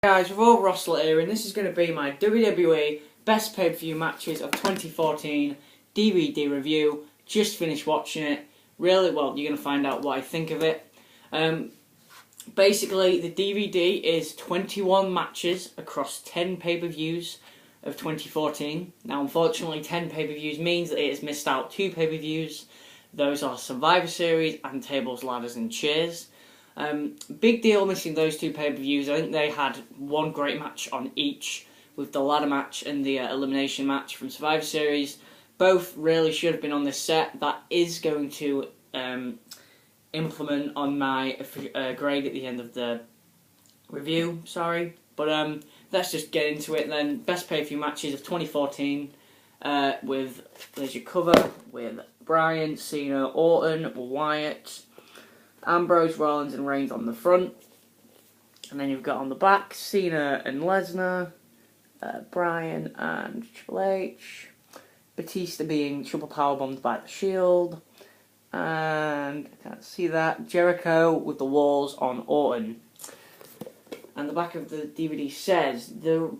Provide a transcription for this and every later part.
Guys, Raw Rossler here, and this is going to be my WWE Best PPV Matches of 2014 DVD review. Just finished watching it. Really, well, you're going to find out what I think of it. Basically, the DVD is 21 matches across 10 pay-per-views of 2014. Now, unfortunately, 10 pay-per-views means that it has missed out 2 pay-per-views. Those are Survivor Series and Tables, Ladders and Chairs. Big deal missing those 2 pay-per-views. I think they had one great match on each, with the ladder match and the elimination match from Survivor Series. Both really should have been on this set. That is going to implement on my grade at the end of the review, But let's just get into it then. Best pay-per-view matches of 2014, there's your cover, with Bryan, Cena, Orton, Wyatt, Ambrose, Rollins and Reigns on the front. And then you've got on the back, Cena and Lesnar, Bryan and Triple H, Batista being triple powerbombed by the Shield, and I can't see that, Jericho with the walls on Orton. And the back of the DVD says, the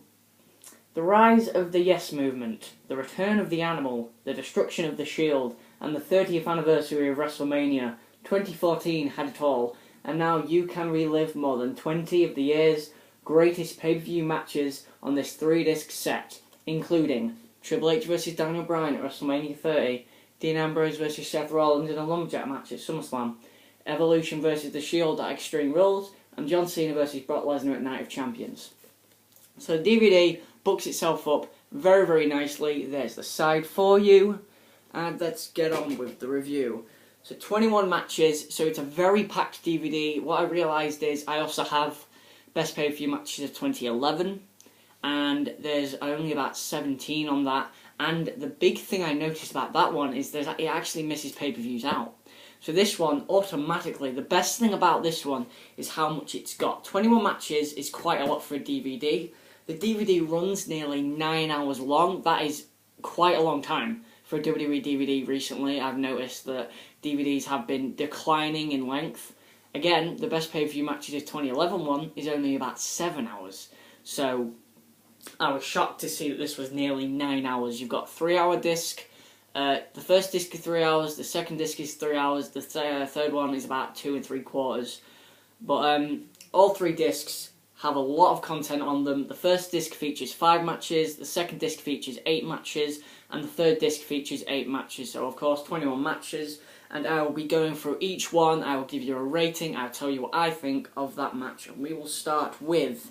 rise of the Yes Movement, the return of the Animal, the destruction of the Shield, and the 30th anniversary of WrestleMania. 2014 had it all, and now you can relive more than 20 of the year's greatest pay-per-view matches on this 3-disc set, including Triple H vs Daniel Bryan at WrestleMania 30, Dean Ambrose vs Seth Rollins in a lumberjack match at SummerSlam, Evolution vs The Shield at Extreme Rules, and John Cena vs Brock Lesnar at Night of Champions. So the DVD books itself up very, very nicely. There's the side for you, and let's get on with the review. So 21 matches, so it's a very packed DVD. What I realised is I also have Best Pay-Per-View Matches of 2011, and there's only about 17 on that. And the big thing I noticed about that one is it actually misses pay-per-views out. So this one, automatically, the best thing about this one is how much it's got. 21 matches is quite a lot for a DVD. The DVD runs nearly 9 hours long. That is quite a long time. For a WWE DVD recently, I've noticed that DVDs have been declining in length. Again, the Best Pay-Per-View Matches of 2011 one is only about 7 hours. So I was shocked to see that this was nearly 9 hours. You've got 3-hour disc. The first disc is 3 hours, the second disc is 3 hours, the third one is about 2 3/4. But all 3 discs have a lot of content on them. The first disc features 5 matches, the second disc features 8 matches, and the third disc features 8 matches. So of course 21 matches, and I will be going through each one. I will give you a rating, I'll tell you what I think of that match, and we will start with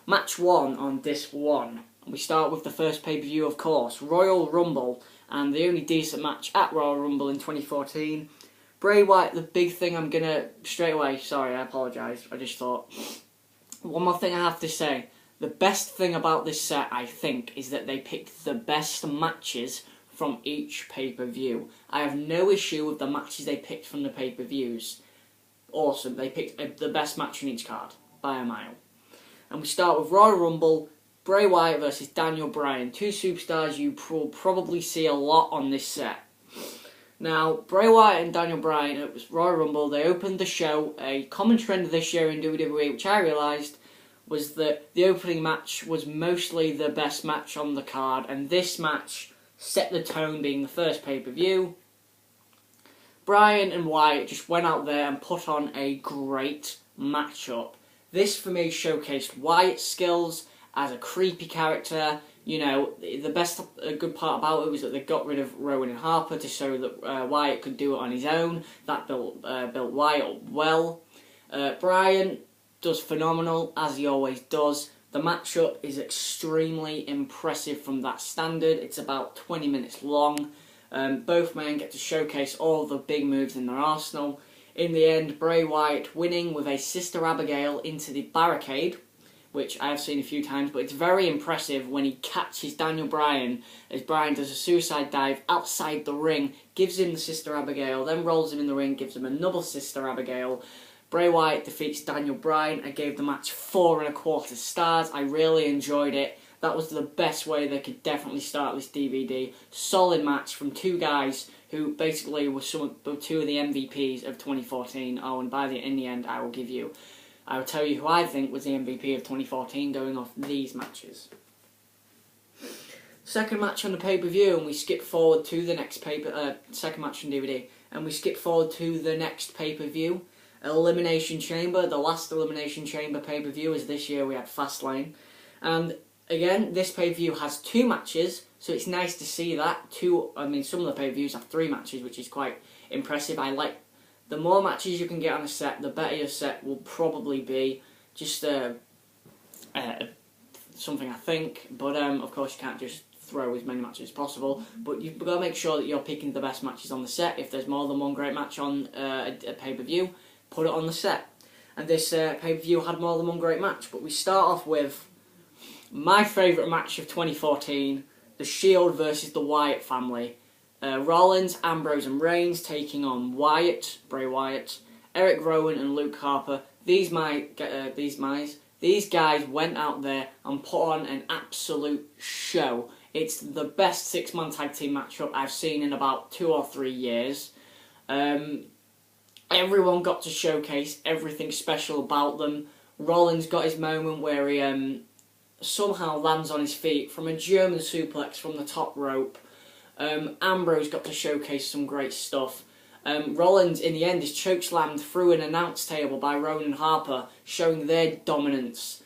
match 1 on disc 1. We start with the first pay-per-view, of course, Royal Rumble, and the only decent match at Royal Rumble in 2014. Bray Wyatt, the big thing I'm gonna, straight away, sorry, I apologise, I just thought, one more thing I have to say. The best thing about this set, I think, is that they picked the best matches from each pay-per-view. I have no issue with the matches they picked from the pay-per-views. Awesome, they picked the best match in each card, by a mile. And we start with Royal Rumble, Bray Wyatt versus Daniel Bryan. 2 superstars you will probably see a lot on this set. Now, Bray Wyatt and Daniel Bryan at Royal Rumble, they opened the show. A common trend this year in WWE, which I realised, was that the opening match was mostly the best match on the card, and this match set the tone, being the first pay-per-view. Bryan and Wyatt just went out there and put on a great matchup. This, for me, showcased Wyatt's skills as a creepy character. You know, the good part about it was that they got rid of Rowan and Harper to show that Wyatt could do it on his own. That built Wyatt up well. Bryan does phenomenal, as he always does. The matchup is extremely impressive from that standard. It's about 20 minutes long. Both men get to showcase all the big moves in their arsenal. In the end, Bray Wyatt winning with a Sister Abigail into the barricade, which I have seen a few times, but it's very impressive when he catches Daniel Bryan as Bryan does a suicide dive outside the ring, gives him the Sister Abigail, then rolls him in the ring, gives him another Sister Abigail. Bray Wyatt defeats Daniel Bryan. I gave the match 4 1/4 stars. I really enjoyed it. That was the best way they could definitely start this DVD. Solid match from 2 guys who basically were 2 of the MVPs of 2014. Oh, and in the end, I will give you I will tell you who I think was the MVP of 2014 going off these matches. Second match on the pay-per-view, and we skip forward to the next second match on DVD, and we skip forward to the next pay-per-view, Elimination Chamber. The last Elimination Chamber pay-per-view is this year. We had Fastlane, and again, this pay-per-view has 2 matches, so it's nice to see that. Some of the pay-per-views have 3 matches, which is quite impressive. I like the more matches you can get on a set, the better your set will probably be. Just something I think, but of course you can't just throw as many matches as possible. But you've got to make sure that you're picking the best matches on the set. If there's more than one great match on a pay-per-view, put it on the set. And this pay-per-view had more than one great match. But we start off with my favourite match of 2014, The Shield versus the Wyatt Family. Rollins, Ambrose and Reigns taking on Bray Wyatt, Eric Rowan and Luke Harper. These guys went out there and put on an absolute show. It's the best 6-man tag team matchup I've seen in about 2 or 3 years. Everyone got to showcase everything special about them. Rollins got his moment where he somehow lands on his feet from a German suplex from the top rope. Ambrose got to showcase some great stuff. Rollins, in the end, is chokeslammed through an announce table by Rowan and Harper, showing their dominance.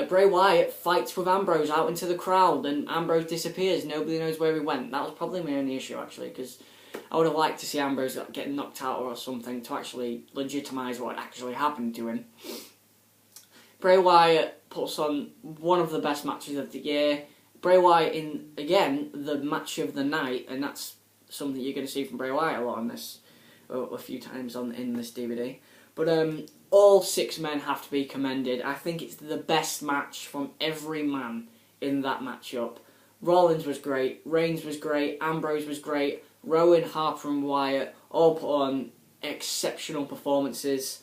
Bray Wyatt fights with Ambrose out into the crowd, and Ambrose disappears. Nobody knows where he went. That was probably my only issue, actually, because I would have liked to see Ambrose getting knocked out or something to actually legitimise what actually happened to him. Bray Wyatt puts on one of the best matches of the year. Bray Wyatt in, again, the match of the night, and that's something you're going to see from Bray Wyatt a lot on this, a few times in this DVD. But all 6 men have to be commended. I think it's the best match from every man in that matchup. Rollins was great, Reigns was great, Ambrose was great, Rowan, Harper and Wyatt all put on exceptional performances.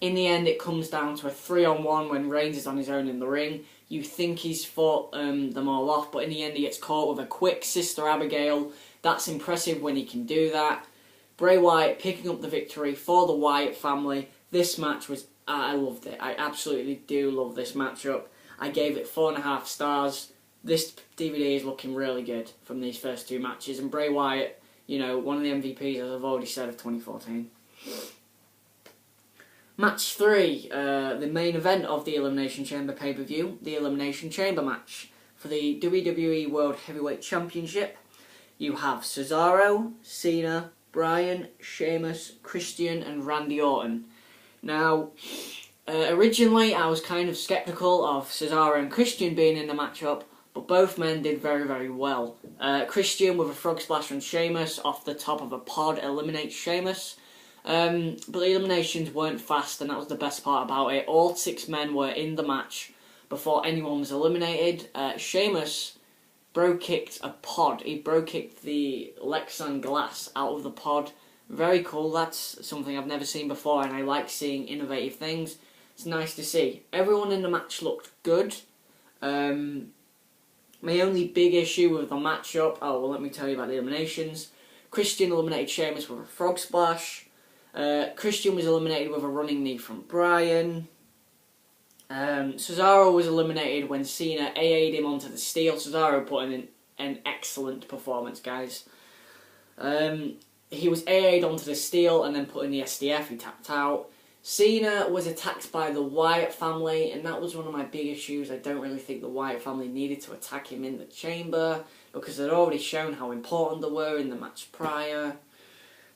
In the end, it comes down to a 3-on-1 when Reigns is on his own in the ring. You think he's fought them all off, but in the end he gets caught with a quick Sister Abigail. That's impressive when he can do that. Bray Wyatt picking up the victory for the Wyatt family. This match was... I loved it. I absolutely do love this matchup. I gave it 4.5 stars. This DVD is looking really good from these first 2 matches. And Bray Wyatt, one of the MVPs, as I've already said, of 2014. Match 3, the main event of the Elimination Chamber pay-per-view, the Elimination Chamber match. For the WWE World Heavyweight Championship, you have Cesaro, Cena, Bryan, Sheamus, Christian and Randy Orton. Now, originally I was kind of sceptical of Cesaro and Christian being in the matchup, but both men did very, very well. Christian with a frog splash on Sheamus off the top of a pod eliminates Sheamus. But the eliminations weren't fast, and that was the best part about it. All 6 men were in the match before anyone was eliminated. Sheamus bro-kicked a pod. He bro-kicked the Lexan glass out of the pod. Very cool. That's something I've never seen before, and I like seeing innovative things. It's nice to see. Everyone in the match looked good. My only big issue with the matchup... let me tell you about the eliminations. Christian eliminated Sheamus with a frog splash. Christian was eliminated with a running knee from Bryan. Cesaro was eliminated when Cena AA'd him onto the steel. Cesaro put in an excellent performance, guys. He was AA'd onto the steel and then put in the SDF. He tapped out. Cena was attacked by the Wyatt family, and that was one of my big issues. I don't really think the Wyatt family needed to attack him in the chamber because they'd already shown how important they were in the match prior.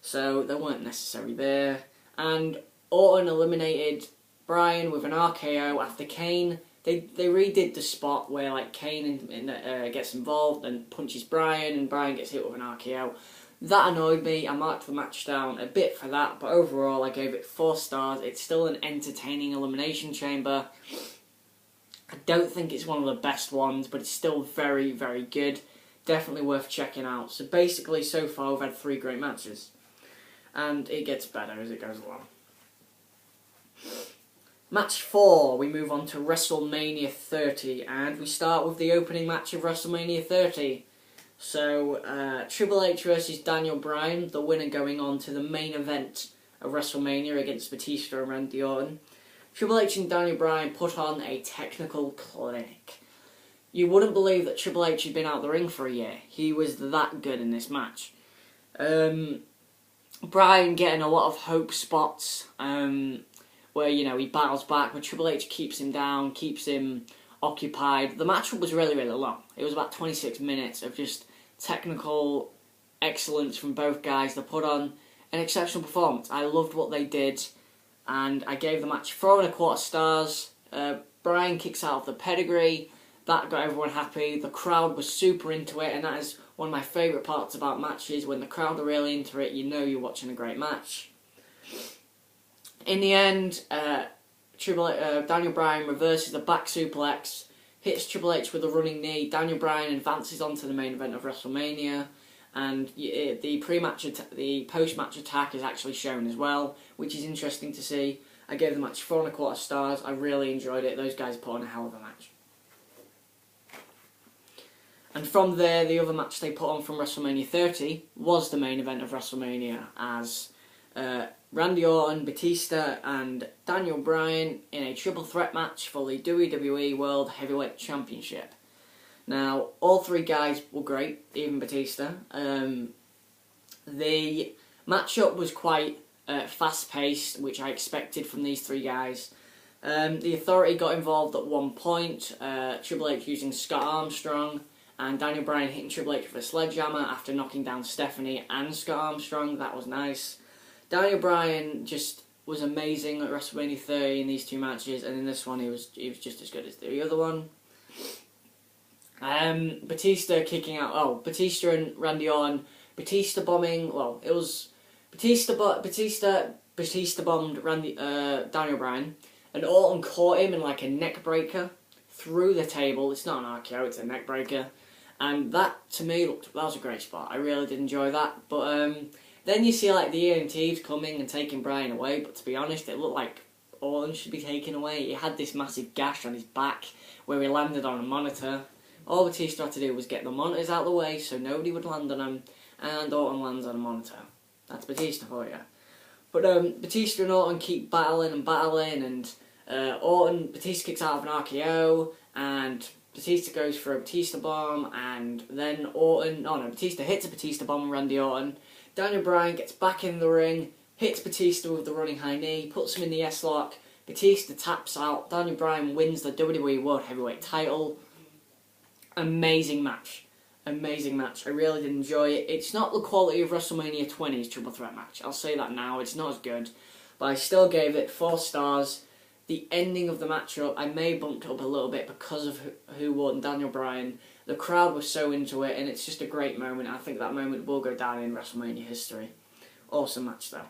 So they weren't necessary there. And Orton eliminated Bryan with an RKO after Kane. They redid the spot where Kane gets involved and punches Bryan, and Bryan gets hit with an RKO. That annoyed me. I marked the match down a bit for that, but overall I gave it 4 stars. It's still an entertaining Elimination Chamber. I don't think it's one of the best ones, but it's still very, very good. Definitely worth checking out. So basically, so far we've had 3 great matches. And it gets better as it goes along. Match 4, we move on to WrestleMania 30, and we start with the opening match of WrestleMania 30. So, Triple H versus Daniel Bryan, the winner going on to the main event of WrestleMania against Batista and Randy Orton. Triple H and Daniel Bryan put on a technical clinic. You wouldn't believe that Triple H had been out the ring for a year. He was that good in this match. Bryan getting a lot of hope spots where, you know, he battles back, but Triple H keeps him down, keeps him occupied. The match was really, really long. It was about 26 minutes of just technical excellence from both guys. They put on an exceptional performance. I loved what they did, and I gave the match 4.25 stars. Bryan kicks out of the pedigree. That got everyone happy. The crowd was super into it, and that is one of my favourite parts about matches. When the crowd are really into it, you know you're watching a great match. In the end, Daniel Bryan reverses the back suplex, hits Triple H with a running knee. Daniel Bryan advances onto the main event of WrestleMania, and the post-match attack is actually shown as well, which is interesting to see. I gave the match 4.25 stars. I really enjoyed it. Those guys put on a hell of a match. And from there, the other match they put on from WrestleMania 30 was the main event of WrestleMania, as Randy Orton, Batista and Daniel Bryan in a triple threat match for the WWE World Heavyweight Championship. Now, all three guys were great, even Batista. The matchup was quite fast-paced, which I expected from these three guys. The Authority got involved at one point, Triple H using Scott Armstrong, and Daniel Bryan hitting Triple H with a sledgehammer after knocking down Stephanie and Scott Armstrong. That was nice. Daniel Bryan just was amazing at WrestleMania 30 in these two matches, and in this one he was just as good as the other one. Batista kicking out. Oh, Batista and Randy Orton. Batista bombing. Well, it was Batista bombed Daniel Bryan, and Orton caught him in like a neck breaker through the table. It's not an RKO, it's a neck breaker. And that, to me, that was a great spot. I really did enjoy that. But then you see like the EMTs coming and taking Bryan away. But to be honest, it looked like Orton should be taken away. He had this massive gash on his back where he landed on a monitor. All Batista had to do was get the monitors out of the way so nobody would land on him. And Orton lands on a monitor. That's Batista for you. But Batista and Orton keep battling, and Batista kicks out of an RKO, and Batista goes for a Batista bomb, and then Batista hits a Batista bomb on Randy Orton. Daniel Bryan gets back in the ring, hits Batista with the running high knee, puts him in the S-lock. Batista taps out. Daniel Bryan wins the WWE World Heavyweight title. Amazing match. Amazing match. I really did enjoy it. It's not the quality of WrestleMania 20's triple threat match. I'll say that now. It's not as good. But I still gave it 4 stars. The ending of the matchup, I may have bumped up a little bit because of who won, Daniel Bryan. The crowd was so into it, and it's just a great moment. I think that moment will go down in WrestleMania history. Awesome match, though.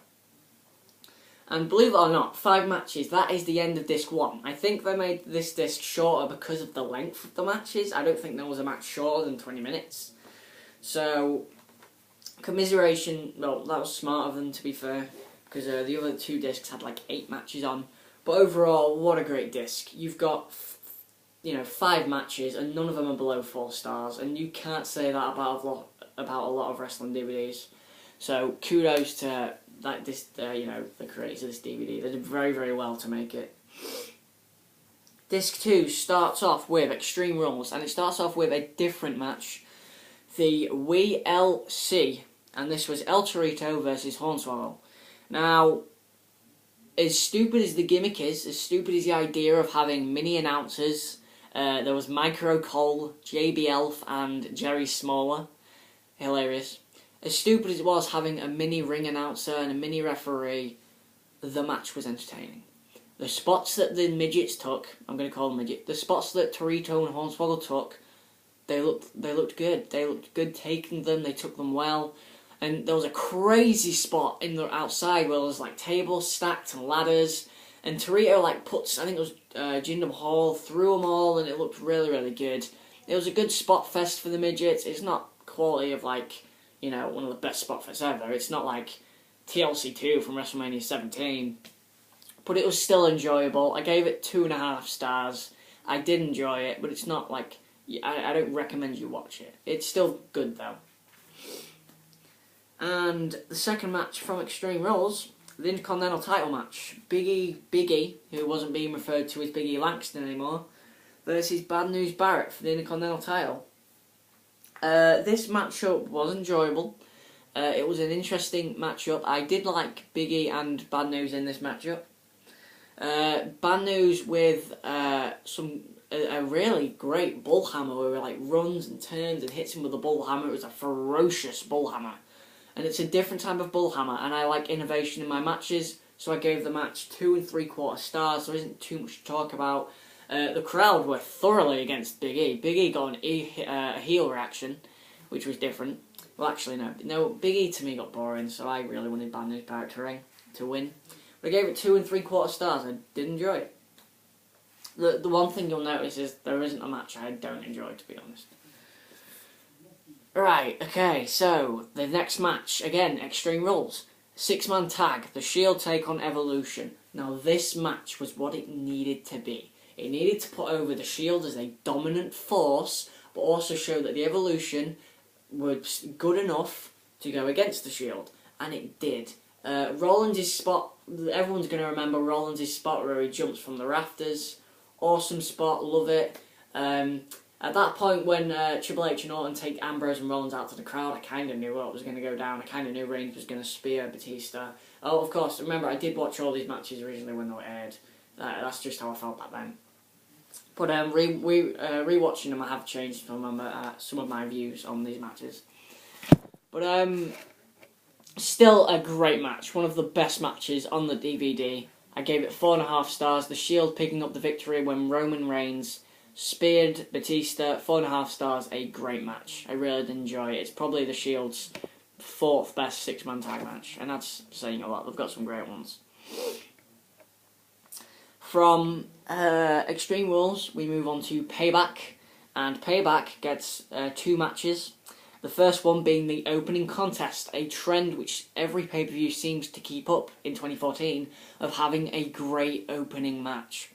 And believe it or not, 5 matches, that is the end of Disc 1. I think they made this disc shorter because of the length of the matches. I don't think there was a match shorter than 20 minutes. So, commiseration, well, that was smart of them, to be fair, because the other 2 discs had like 8 matches on. But overall, what a great disc. You've got, 5 matches, and none of them are below 4 stars, and you can't say that about a lot of wrestling DVDs. So, kudos to the creators of this DVD. They did very, very well to make it. Disc 2 starts off with Extreme Rules, and it starts off with a different match. The WLC, and this was El Torito versus Hornswoggle. Now, as stupid as the gimmick is, as stupid as the idea of having mini announcers, there was Micro Cole, JB Elf, and Jerry Smaller. Hilarious. As stupid as it was having a mini ring announcer and a mini referee, the match was entertaining. The spots that the midgets took, I'm going to call them midget, the spots that Torito and Hornswoggle took, they looked good. They looked good taking them, they took them well. And there was a crazy spot in the outside where there was like tables stacked and ladders, and Torito puts, I think it was Jinder Mahal, through them all, and it looked really, really good. It was a good spot fest for the midgets. It's not quality of one of the best spot fests ever. It's not like TLC 2 from WrestleMania 17, but it was still enjoyable. I gave it 2.5 stars. I did enjoy it, but it's not like, I don't recommend you watch it. It's still good though. And the second match from Extreme Rules the Intercontinental title match. Big E, who wasn't being referred to as Big E Langston anymore, versus Bad News Barrett for the Intercontinental title. This matchup was enjoyable. It was an interesting matchup. I did like Big E and Bad News in this matchup. Bad News with a really great bull hammer where he runs and turns and hits him with a bull hammer. It was a ferocious bull hammer. And it's a different type of bull hammer, and I like innovation in my matches, so I gave the match 2 3/4 stars. There isn't too much to talk about. The crowd were thoroughly against Big E. Big E got a heel reaction, which was different. Well, actually, no. Big E to me got boring, so I really wanted Bad News Barrett to win. But I gave it 2 3/4 stars. I did enjoy it. The one thing you'll notice is there isn't a match I don't enjoy, to be honest. Right, okay, so the next match, again, Extreme Rules. 6-man tag, The Shield take on Evolution. Now, this match was what it needed to be. It needed to put over The Shield as a dominant force, but also show that the Evolution was good enough to go against The Shield. And it did. Rollins' spot, everyone's going to remember Rollins' spot where he jumps from the rafters. Awesome spot, love it. At that point, when Triple H and Orton take Ambrose and Rollins out to the crowd, I kind of knew what was going to go down. I kind of knew Reigns was going to spear Batista. Oh, of course, remember, I did watch all these matches originally when they were aired. That's just how I felt back then. But rewatching them, I have changed some of my views on these matches. But still a great match. One of the best matches on the DVD. I gave it 4.5 stars. The Shield picking up the victory when Roman Reigns speared Batista. 4.5 stars. A great match. I really did enjoy it. It's probably the Shield's 4th best 6-man tag match, and that's saying a lot. They've got some great ones. From Extreme Rules, we move on to Payback, and Payback gets 2 matches. The first one being the opening contest, a trend which every pay-per-view seems to keep up in 2014, of having a great opening match.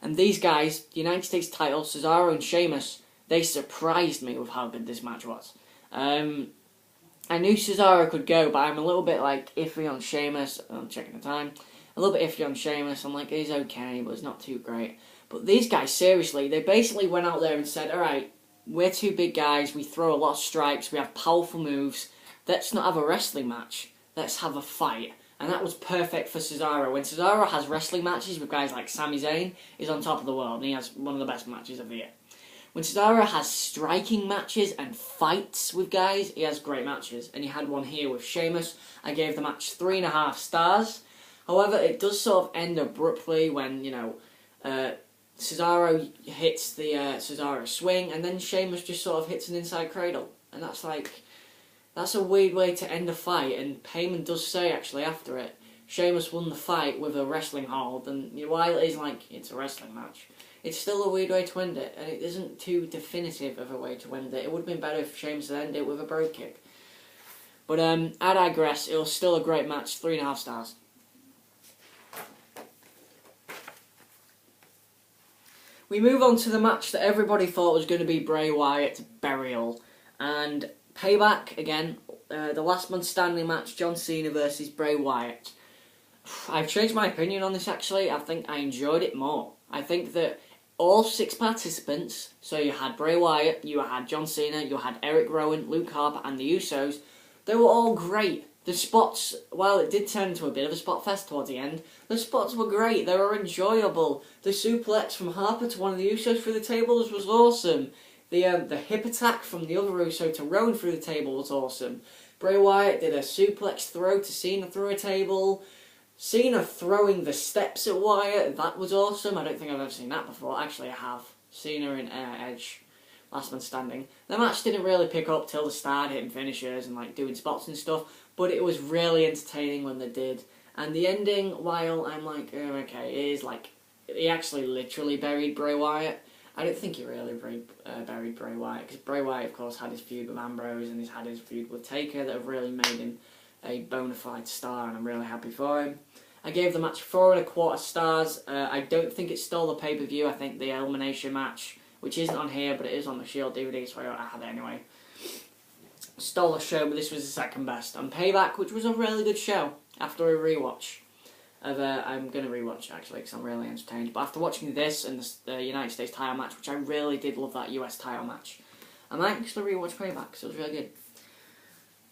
And these guys, United States title, Cesaro and Sheamus, they surprised me with how good this match was. I knew Cesaro could go, but I'm a little bit iffy on Sheamus. I'm checking the time. A little bit iffy on Sheamus. I'm he's okay, but it's not too great. But these guys, seriously, they basically went out there and said, alright, we're 2 big guys, we throw a lot of strikes, we have powerful moves, let's not have a wrestling match, let's have a fight. And that was perfect for Cesaro. When Cesaro has wrestling matches with guys like Sami Zayn, he's on top of the world, and he has one of the best matches of the year. When Cesaro has striking matches and fights with guys, he has great matches. And he had one here with Sheamus. I gave the match 3.5 stars. However, it does sort of end abruptly when, Cesaro hits the Cesaro swing, and then Sheamus just sort of hits an inside cradle. And that's a weird way to end a fight, and Heyman does say, actually, after it, Sheamus won the fight with a wrestling hold, and while it is it's a wrestling match, it's still a weird way to end it, and it isn't too definitive of a way to end it. It would have been better if Sheamus had ended it with a brogue kick. But I digress, it was still a great match, 3.5 stars. We move on to the match that everybody thought was going to be Bray Wyatt's burial. And Payback, again, the last man standing match, John Cena versus Bray Wyatt. I've changed my opinion on this, actually. I think I enjoyed it more. I think that all 6 participants, so you had Bray Wyatt, you had John Cena, you had Eric Rowan, Luke Harper, and the Usos, they were all great. The spots, while it did turn into a bit of a spot fest towards the end, the spots were great, they were enjoyable. The suplex from Harper to one of the Usos through the tables was awesome. The hip attack from the other Uso to Rowan through the table was awesome. Bray Wyatt did a suplex throw to Cena through a table. Cena throwing the steps at Wyatt, that was awesome. I don't think I've ever seen that before. Actually, I have. Cena and Edge, last man standing. The match didn't really pick up till the start, hitting finishers and doing spots and stuff, but it was really entertaining when they did. And the ending, while I'm okay, it is he actually literally buried Bray Wyatt. I don't think he really buried Bray Wyatt, because Bray Wyatt, of course, had his feud with Ambrose and he's had his feud with Taker that have really made him a bona fide star, and I'm really happy for him. I gave the match 4.25 stars. I don't think it stole the pay-per-view. I think the elimination match, which isn't on here, but it is on the Shield DVD, so I had it anyway, stole the show, but this was the second best. And Payback, which was a really good show. after a rewatch of I'm going to rewatch actually because I'm really entertained. But after watching this and the United States title match, which I really did love that US title match, I might actually rewatch Payback because it was really good.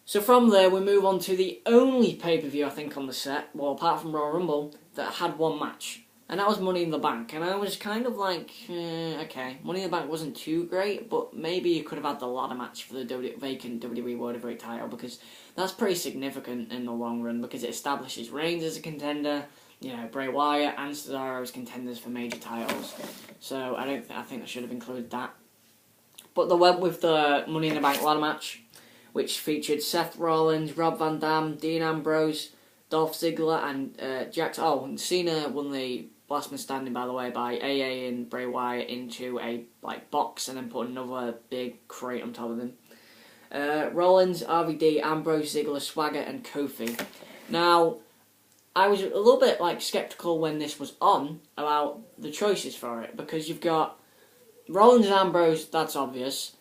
So from there, we move on to the only pay-per-view I think on the set, well apart from Royal Rumble, that had one match. And that was Money in the Bank. And I was kind of like, okay, Money in the Bank wasn't too great, but maybe you could have had the ladder match for the vacant WWE World Heavyweight title, because that's pretty significant in the long run, because it establishes Reigns as a contender, you know, Bray Wyatt and Cesaro as contenders for major titles. So I think they should have included that. But they went with the Money in the Bank ladder match, which featured Seth Rollins, Rob Van Dam, Dean Ambrose, Dolph Ziggler, and Jax. Oh, and Cena won the last man standing, by the way, by AA and Bray Wyatt into a box and then put another big crate on top of them. Rollins, RVD, Ambrose, Ziggler, Swagger, and Kofi. Now, I was a little bit skeptical when this was on about the choices for it, because you've got Rollins and Ambrose, that's obvious.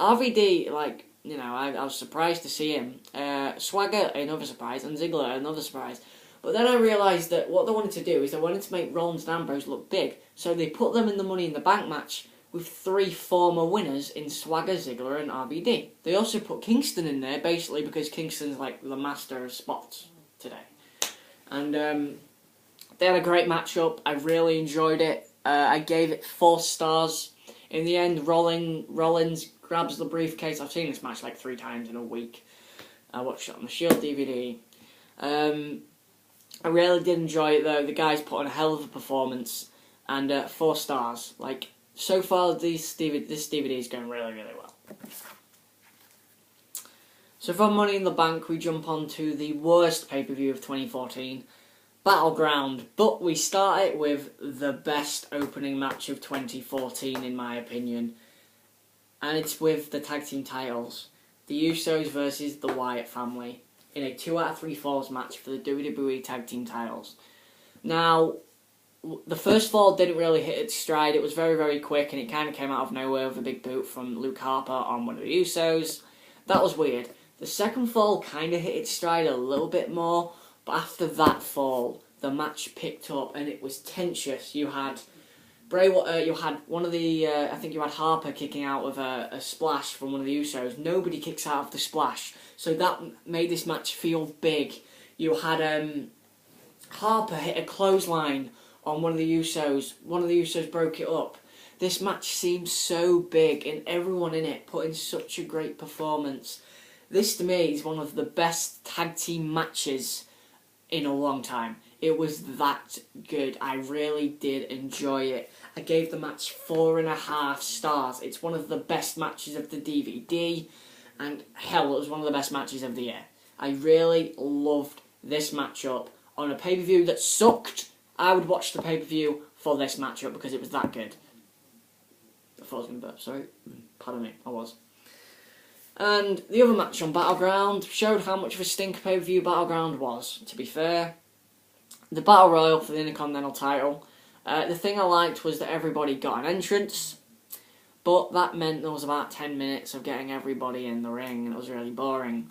RVD, I was surprised to see him. Swagger, another surprise, and Ziggler, another surprise. But then I realised that what they wanted to do is they wanted to make Rollins and Ambrose look big, so they put them in the Money in the Bank match with 3 former winners in Swagger, Ziggler, and RVD. They also put Kingston in there, basically because Kingston's the master of spots today. And they had a great matchup. I really enjoyed it. I gave it 4 stars. In the end, Rollins grabs the briefcase. I've seen this match 3 times in a week. I watched it on the Shield DVD. I really did enjoy it though. The guys put on a hell of a performance, and 4 stars. So far, this DVD is going really, really well. So from Money in the Bank, we jump on to the worst pay-per-view of 2014, Battleground. But we start it with the best opening match of 2014, in my opinion. And it's with the tag team titles. The Usos versus the Wyatt Family in a 2 out of 3 falls match for the WWE Tag Team titles. Now, the first fall didn't really hit its stride. It was very, very quick, and it kind of came out of nowhere with a big boot from Luke Harper on one of the Usos. That was weird. The second fall kind of hit its stride a little bit more, but after that fall, the match picked up, and it was tensious. You had you had one of the, I think you had Harper kicking out with a splash from one of the Usos. Nobody kicks out of the splash, so that made this match feel big. You had Harper hit a clothesline on one of the Usos. One of the Usos broke it up. This match seemed so big, and everyone in it put in such a great performance. This, to me, is one of the best tag team matches in a long time. It was that good. I really did enjoy it. I gave the match 4.5 stars. It's one of the best matches of the DVD, and hell, it was one of the best matches of the year. I really loved this matchup on a pay-per-view that sucked. I would watch the pay-per-view for this matchup because it was that good. I thought I was going to burp, sorry. Pardon me, I was. And the other match on Battleground showed how much of a stinker pay-per-view Battleground was, to be fair. The Battle Royal for the Intercontinental title. The thing I liked was that everybody got an entrance, but that meant there was about 10 minutes of getting everybody in the ring, and it was really boring.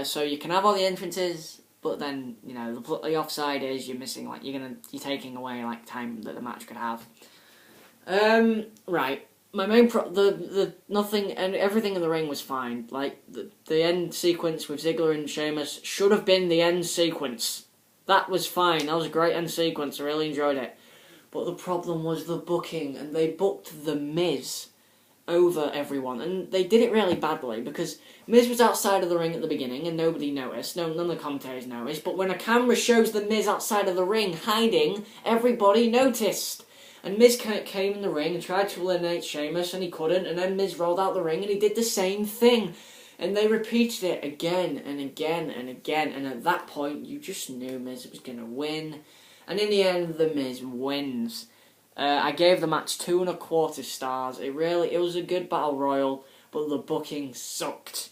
So you can have all the entrances, but then, you know, the offside is you're missing, you're taking away, time that the match could have. Right. My main nothing and everything in the ring was fine. The end sequence with Ziggler and Sheamus should have been the end sequence. That was fine. That was a great end sequence. I really enjoyed it. But the problem was the booking, and they booked The Miz over everyone, and they did it really badly because Miz was outside of the ring at the beginning and nobody noticed. None of the commentators noticed. But when a camera shows the Miz outside of the ring hiding, everybody noticed. And Miz came in the ring and tried to eliminate Sheamus, and he couldn't. And then Miz rolled out the ring and he did the same thing. And they repeated it again and again and again. And at that point, you just knew Miz was going to win. And in the end, the Miz wins. I gave the match 2.25 stars. It was a good battle royal, but the booking sucked.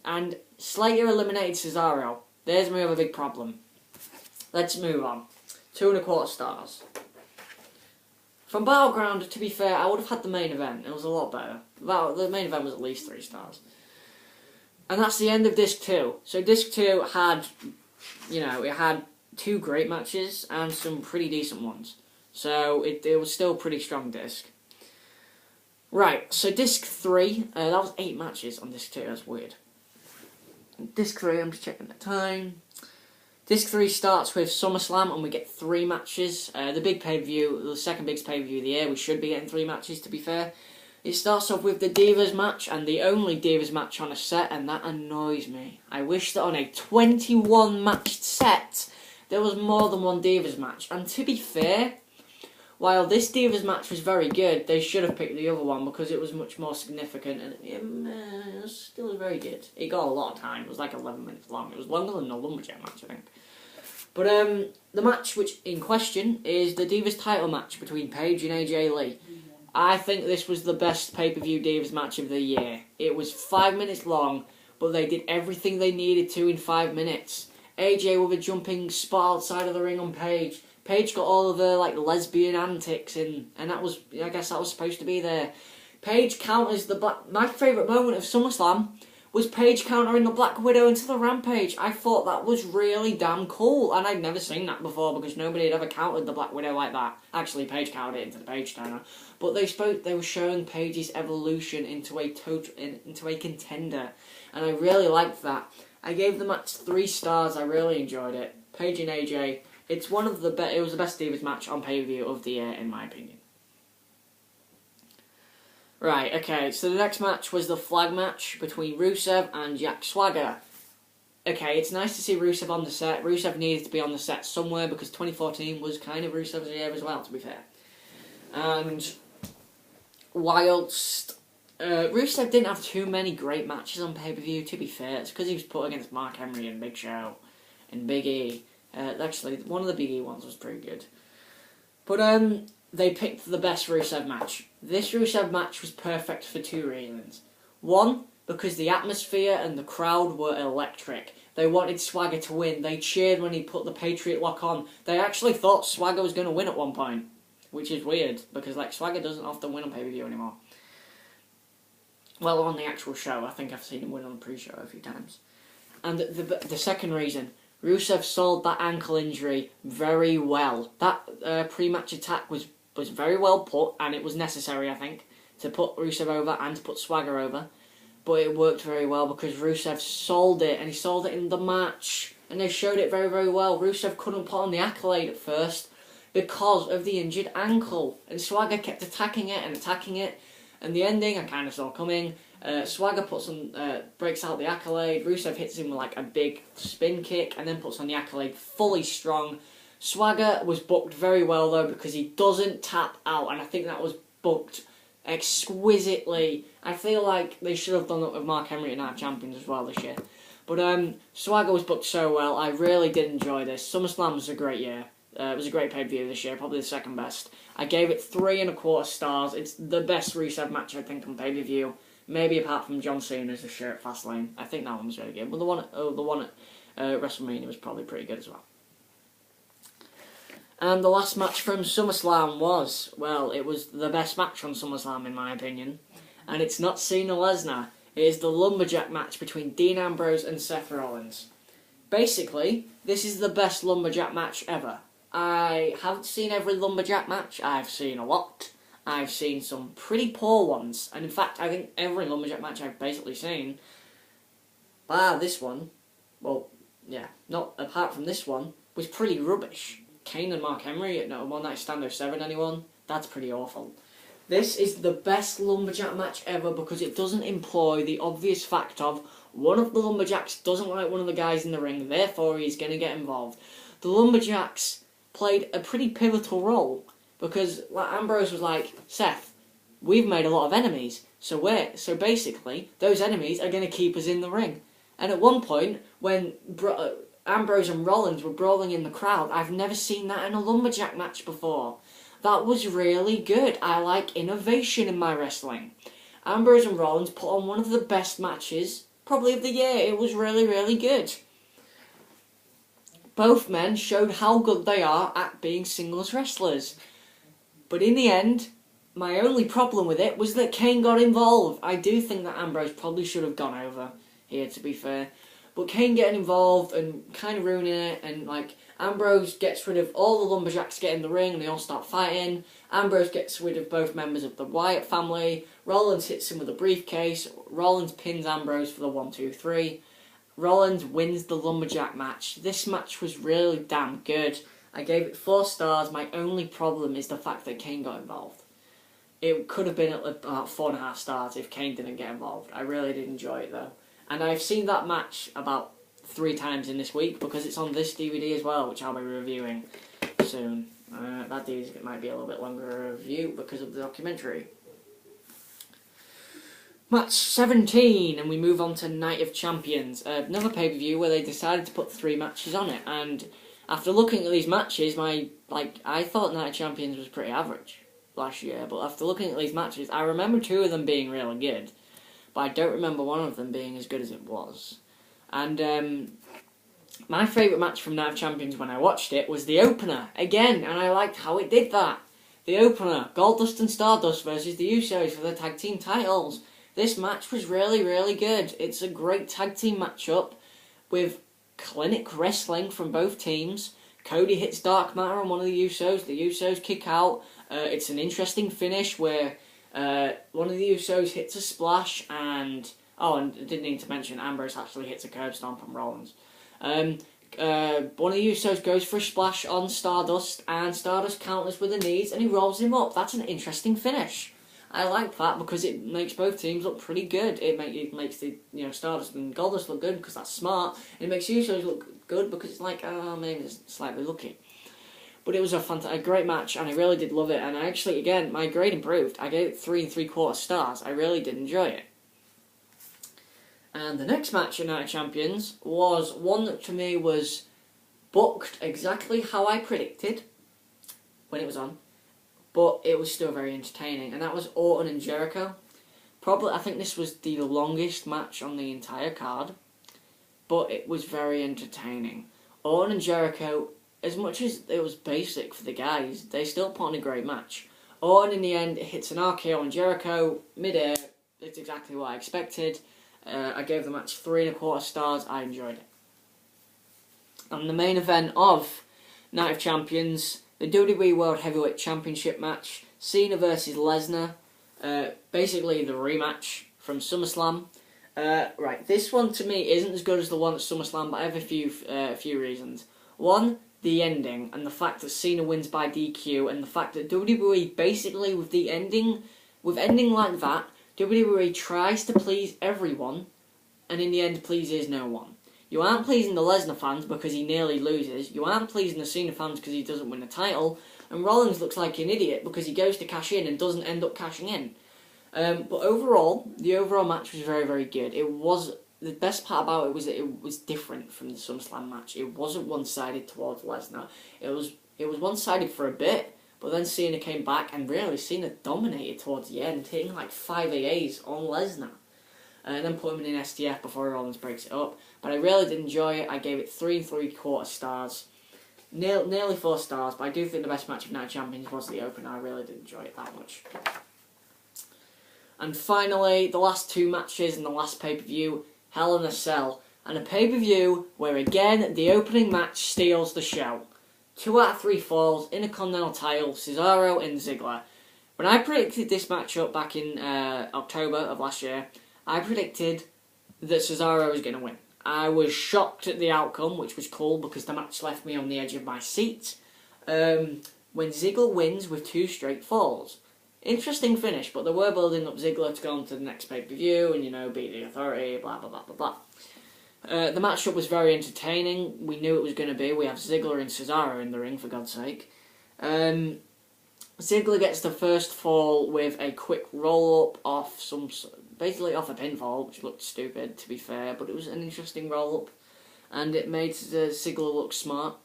And Slater eliminated Cesaro. There's my other big problem. Let's move on. 2.25 stars. From Battleground, to be fair, I would have had the main event. It was a lot better. The main event was at least 3 stars. And that's the end of Disc 2. So Disc 2 had you know, it had 2 great matches and some pretty decent ones. So it was still a pretty strong disc. Right, so disc 3, that was 8 matches on disc 2, that's weird. Disc 3, I'm just checking the time. Disc 3 starts with SummerSlam and we get 3 matches. The big pay-per-view, the second biggest pay-per-view of the year, we should be getting 3 matches to be fair. It starts off with the Divas match, and the only Divas match on a set, and that annoys me. I wish that on a 21 match set, there was more than one Divas match. And to be fair, while this Divas match was very good, they should have picked the other one because it was much more significant, and it still was very good. It got a lot of time, it was like 11 minutes long. It was longer than the Lumberjack match, I think. But the match which in question is the Divas title match between Paige and AJ Lee. I think this was the best pay-per-view Divas match of the year. It was 5 minutes long, but they did everything they needed to in 5 minutes. AJ with a jumping spot outside of the ring on Paige. Paige got all of her like lesbian antics in, and that was, I guess that was supposed to be there. Paige counters the Black... My favourite moment of SummerSlam was Paige countering the Black Widow into the Rampage. I thought that was really damn cool, and I'd never seen that before because nobody had ever countered the Black Widow like that. Actually, Paige countered it into the Paige turner, but they were showing Paige's evolution into a contender, and I really liked that. I gave the match 3 stars. I really enjoyed it. Paige and AJ. It's one of the it was the best Divas match on pay-per-view of the year, in my opinion. Right, okay, so the next match was the flag match between Rusev and Jack Swagger. Okay, it's nice to see Rusev on the set. Rusev needed to be on the set somewhere because 2014 was kind of Rusev's year as well, to be fair. And whilst Rusev didn't have too many great matches on pay-per-view, to be fair, it's because he was put against Mark Henry and Big Show and Big E. Actually, one of the Big E ones was pretty good. But they picked the best Rusev match. This Rusev match was perfect for 2 reasons. One, because the atmosphere and the crowd were electric. They wanted Swagger to win. They cheered when he put the Patriot Lock on. They actually thought Swagger was going to win at one point, which is weird, because like Swagger doesn't often win on pay-per-view anymore. Well, on the actual show, I think I've seen him win on the pre-show a few times. And the second reason, Rusev sold that ankle injury very well. That pre-match attack was very well put, and it was necessary, I think, to put Rusev over and to put Swagger over. But it worked very well because Rusev sold it, and he sold it in the match. And they showed it very, very well. Rusev couldn't put on the accolade at first because of the injured ankle. And Swagger kept attacking it and attacking it. And the ending, I kind of saw coming. Swagger breaks out the accolade. Rusev hits him with like a big spin kick and then puts on the accolade fully strong. Swagger was booked very well though because he doesn't tap out, and I think that was booked exquisitely. I feel like they should have done that with Mark Henry at Night of Champions as well this year. But Swagger was booked so well. I really did enjoy this. SummerSlam was a great year. It was a great pay-per-view this year, probably the second best. I gave it 3.25 stars. It's the best Rusev match I think on pay-per-view. Maybe apart from John Cena's this year at Fastlane. I think that one was really good. But the one at WrestleMania was probably pretty good as well. And the last match from SummerSlam was, well, it was the best match on SummerSlam in my opinion. And it's not Cena Lesnar. It is the Lumberjack match between Dean Ambrose and Seth Rollins. Basically, this is the best Lumberjack match ever. I haven't seen every Lumberjack match. I've seen a lot. I've seen some pretty poor ones. And in fact, I think every Lumberjack match I've basically seen, this one, well, yeah, not apart from this one, was pretty rubbish. Kane and Mark Henry at One Night Stand 07, anyone? That's pretty awful. This is the best Lumberjack match ever because it doesn't employ the obvious fact of one of the Lumberjacks doesn't like one of the guys in the ring, therefore he's going to get involved. The Lumberjacks played a pretty pivotal role because like, Ambrose was like, Seth, we've made a lot of enemies, so basically those enemies are going to keep us in the ring. And at one point, when Ambrose and Rollins were brawling in the crowd, I've never seen that in a Lumberjack match before. That was really good. I like innovation in my wrestling. Ambrose and Rollins put on one of the best matches, probably of the year. It was really, really good. Both men showed how good they are at being singles wrestlers. But in the end, my only problem with it was that Kane got involved. I do think that Ambrose probably should have gone over here, to be fair. But Kane getting involved and kind of ruining it, and like Ambrose gets rid of all the lumberjacks get in the ring and they all start fighting. Ambrose gets rid of both members of the Wyatt family. Rollins hits him with a briefcase. Rollins pins Ambrose for the 1-2-3. Rollins wins the lumberjack match. This match was really damn good. I gave it 4 stars. My only problem is the fact that Kane got involved. It could have been at about 4.5 stars if Kane didn't get involved. I really did enjoy it though. And I've seen that match about 3 times in this week because it's on this DVD as well, which I'll be reviewing soon. That DVD might be a little bit longer a review because of the documentary. Match 17, and we move on to Night of Champions. Another pay-per-view where they decided to put 3 matches on it. And after looking at these matches, I thought Night of Champions was pretty average last year. But after looking at these matches, I remember 2 of them being really good. But I don't remember one of them being as good as it was. And my favourite match from Night of Champions when I watched it was the opener, again, and I liked how it did that. The opener, Goldust and Stardust versus the Usos for the tag team titles. This match was really, really good. It's a great tag team matchup with clinic wrestling from both teams. Cody hits Dark Matter on one of the Usos kick out. It's an interesting finish where one of the Usos hits a splash and... Oh, and I didn't need to mention, Ambrose actually hits a curb stomp on Rollins. One of the Usos goes for a splash on Stardust, and Stardust counters with the knees, and he rolls him up. That's an interesting finish. I like that because it makes both teams look pretty good. It makes the Stardust and Goldust look good because that's smart. And it makes Usos look good because it's like, oh, maybe it's slightly lucky. But it was a great match, and I really did love it. And I actually, again, my grade improved. I gave it 3 3/4 stars. I really did enjoy it. And the next match in Night of Champions was one that to me was booked exactly how I predicted when it was on, but it was still very entertaining, and that was Orton and Jericho. I think this was the longest match on the entire card, but it was very entertaining. Orton and Jericho, as much as it was basic for the guys, they still put on a great match. Orton in the end hits an RKO on Jericho mid-air. It's exactly what I expected. I gave the match 3 1/4 stars. I enjoyed it. And the main event of Night of Champions, the WWE World Heavyweight Championship match, Cena versus Lesnar. Basically the rematch from SummerSlam. Right, this one to me isn't as good as the one at SummerSlam, but I have a few reasons. One, the ending, and the fact that Cena wins by DQ, and the fact that WWE basically with ending like that, WWE tries to please everyone, and in the end pleases no one. You aren't pleasing the Lesnar fans because he nearly loses. You aren't pleasing the Cena fans because he doesn't win the title. And Rollins looks like an idiot because he goes to cash in and doesn't end up cashing in. But overall, the overall match was very, very good. The best part about it was that it was different from the SummerSlam match. It wasn't one-sided towards Lesnar. It was one-sided for a bit, but then Cena came back and really Cena dominated towards the end, hitting like 5 AAs on Lesnar. And then put him in an STF before Rollins breaks it up. But I really did enjoy it. I gave it 3 3/4 stars. Nearly 4 stars, but I do think the best match of Night of Champions was the opener. I really did enjoy it that much. And finally, the last 2 matches in the last pay-per-view, Hell in a Cell. And a pay-per-view where, again, the opening match steals the show. 2 out of 3 falls, Intercontinental title, Cesaro and Ziggler. When I predicted this matchup back in October of last year, I predicted that Cesaro was going to win. I was shocked at the outcome, which was cool because the match left me on the edge of my seat. When Ziggler wins with 2 straight falls. Interesting finish, but they were building up Ziggler to go on to the next pay-per-view and, beat the Authority, blah, blah, blah, blah, blah. The matchup was very entertaining. We knew it was going to be. We have Ziggler and Cesaro in the ring, for God's sake. Ziggler gets the first fall with a quick roll-up basically off a pinfall, which looked stupid, to be fair, but it was an interesting roll-up, and it made Ziggler look smart.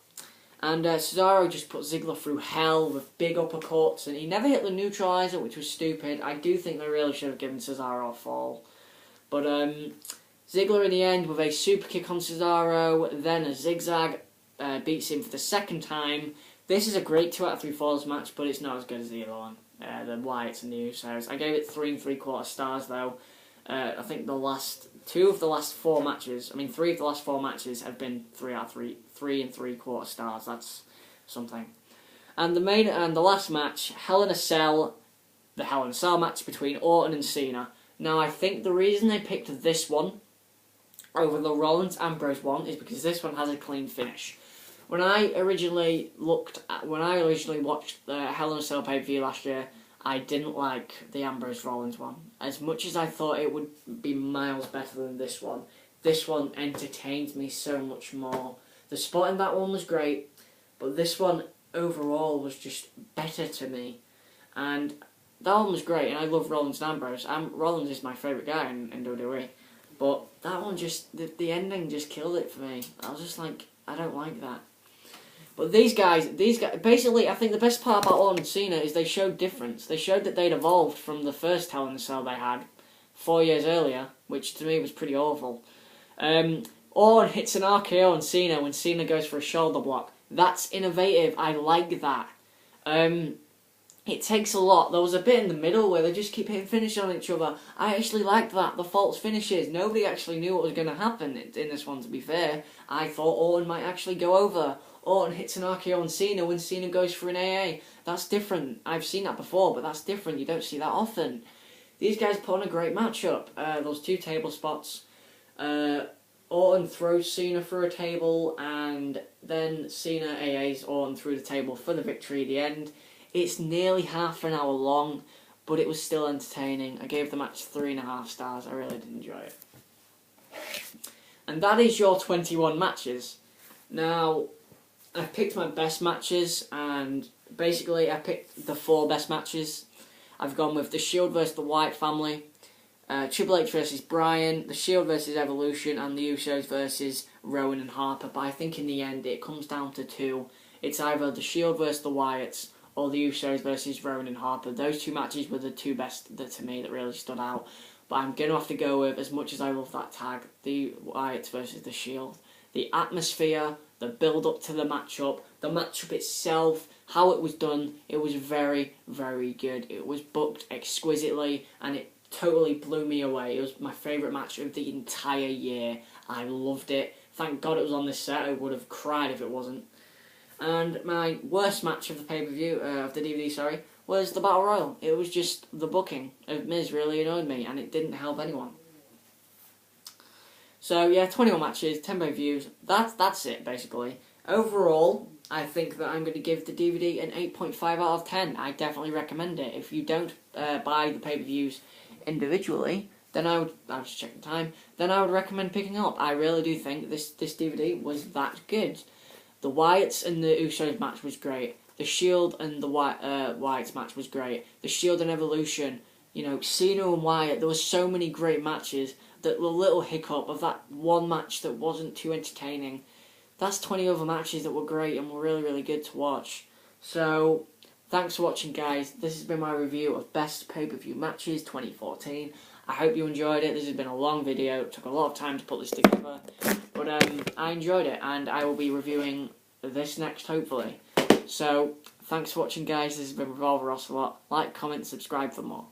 And Cesaro just put Ziggler through hell with big uppercuts, and he never hit the neutralizer, which was stupid. I do think they really should have given Cesaro a fall. But Ziggler in the end with a super kick on Cesaro, then a zigzag, beats him for the second time. This is a great 2 out of 3 falls match, but it's not as good as the other one. The Wyatts and the Usos. I gave it 3 3/4 stars though. I think the last 3 of the last 4 matches have been 3 out of 3 and 3/4 stars. That's something. And the last match, the Hell in a Cell match between Orton and Cena. Now, I think the reason they picked this one over the Rollins Ambrose one is because this one has a clean finish. When I originally watched the Hell in a Cell pay-per-view last year, I didn't like the Ambrose Rollins one. As much as I thought it would be miles better than this one entertained me so much more. The spot in that one was great, but this one overall was just better to me. And that one was great, and I love Rollins and Ambrose. Rollins is my favourite guy in WWE. But that one the ending just killed it for me. I was just like, I don't like that. But these guys, basically, I think the best part about Orton and Cena is they showed difference. They showed that they'd evolved from the first Hell in a Cell they had 4 years earlier, which to me was pretty awful. Orton hits an RKO on Cena when Cena goes for a shoulder block. That's innovative. I like that. It takes a lot. There was a bit in the middle where they just keep hitting finishes on each other. I actually liked that. The false finishes. Nobody actually knew what was going to happen in this one, to be fair. I thought Orton might actually go over. Orton hits an RKO on Cena when Cena goes for an AA. That's different. I've seen that before, but that's different. You don't see that often. These guys put on a great matchup. Those 2 table spots. Orton throws Cena through a table, and then Cena AAs Orton through the table for the victory at the end. It's nearly half an hour long, but it was still entertaining. I gave the match 3.5 stars. I really did enjoy it. And that is your 21 matches. Now, I picked my best matches, and basically I picked the 4 best matches. I've gone with The Shield versus the Wyatt Family, Triple H versus Bryan, The Shield versus Evolution, and the Usos versus Rowan and Harper. But I think in the end it comes down to 2. It's either The Shield versus the Wyatts or the Usos versus Rowan and Harper. Those 2 matches were the 2 best to me that really stood out. But I'm going to have to go with, as much as I love that tag, the Wyatts versus the Shield. The atmosphere, the build-up to the matchup itself, how it was done, it was very, very good. It was booked exquisitely, and it totally blew me away. It was my favourite match of the entire year. I loved it. Thank God it was on this set. I would have cried if it wasn't. And my worst match of the pay-per-view, of the DVD, was the Battle Royal. It was just the booking of Miz really annoyed me, and it didn't help anyone. So yeah, 21 matches, 10 pay-per-views. That's it, basically. Overall, I think that I'm going to give the DVD an 8.5 out of 10. I definitely recommend it. If you don't buy the pay-per-views individually, then I'll just check the time, then I would recommend picking up. I really do think this DVD was that good. The Wyatts and the Usos match was great. The Shield and the Wyatts match was great. The Shield and Evolution, Cena and Wyatt, there were so many great matches that the little hiccup of that one match that wasn't too entertaining, that's 20 other matches that were great and were really, really good to watch. So, thanks for watching, guys. This has been my review of Best Pay-Per-View Matches 2014. I hope you enjoyed it. This has been a long video. It took a lot of time to put this together. But I enjoyed it, and I will be reviewing this next, hopefully. So, thanks for watching, guys. This has been Revolver Ocelot. Like, comment, subscribe for more.